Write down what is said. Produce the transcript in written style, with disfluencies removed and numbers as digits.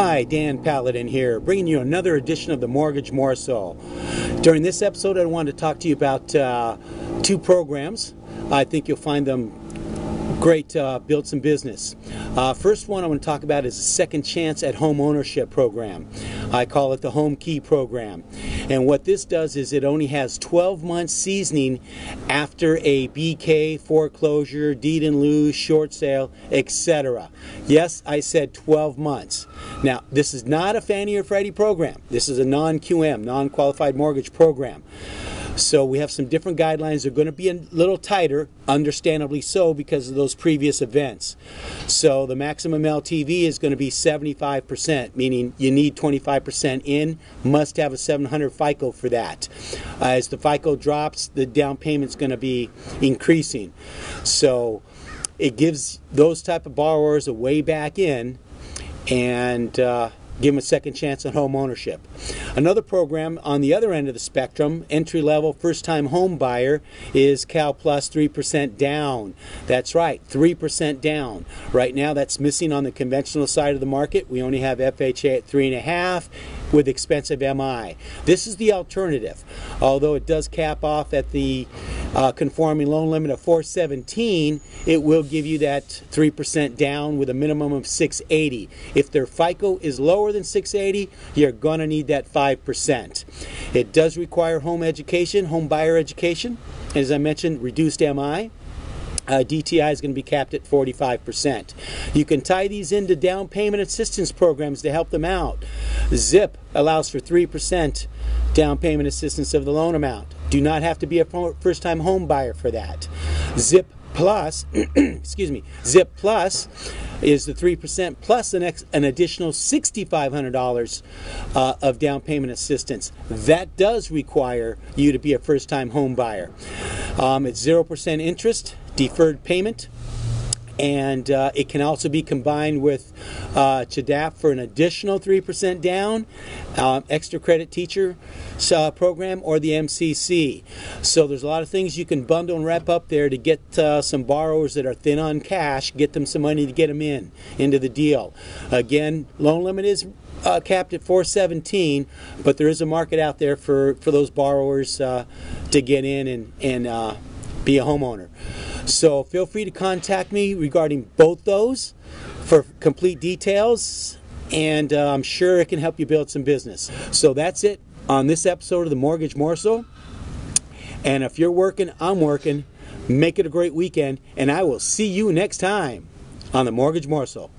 Hi, Dan Paladin here, bringing you another edition of the Mortgage Morsel. During this episode, I wanted to talk to you about two programs. I think you'll find them great to build some business. First one I want to talk about is the Second Chance at Homeownership program. I call it the Home Key program. And what this does is it only has 12 months seasoning after a BK, foreclosure, deed in lieu, short sale, etc. Yes, I said 12 months. Now, this is not a Fannie or Freddie program. This is a non-QM, non-qualified mortgage program. So we have some different guidelines. They're going to be a little tighter, understandably so, because of those previous events. So the maximum LTV is going to be 75%, meaning you need 25% in, must have a 700 FICO for that. As the FICO drops, the down payment's going to be increasing. So it gives those type of borrowers a way back in and give them a second chance at home ownership. Another program on the other end of the spectrum, entry-level first-time home buyer, is Cal Plus 3% down. That's right, 3% down. Right now that's missing on the conventional side of the market. We only have FHA at 3.5 with expensive MI. This is the alternative. Although it does cap off at the conforming loan limit of 417, it will give you that 3% down with a minimum of 680. If their FICO is lower than 680, you're going to need that 5%. It does require home education, home buyer education. As I mentioned, reduced MI. DTI is going to be capped at 45%. You can tie these into down payment assistance programs to help them out. ZIP allows for 3% down payment assistance of the loan amount. Do not have to be a first-time home buyer for that. ZIP Plus, ZIP Plus is the 3% plus an additional $6,500 of down payment assistance. That does require you to be a first-time home buyer. It's 0% interest, deferred payment, and it can also be combined with CHDAP for an additional 3% down, extra credit teacher program, or the MCC. So there's a lot of things you can bundle and wrap up there to get some borrowers that are thin on cash, get them some money to get them into the deal. Again, loan limit is capped at 417, but there is a market out there for those borrowers to get in and be a homeowner. So feel free to contact me regarding both those for complete details, and I'm sure it can help you build some business. So that's it on this episode of the Mortgage Morsel. And if you're working, I'm working. Make it a great weekend, and I will see you next time on the Mortgage Morsel.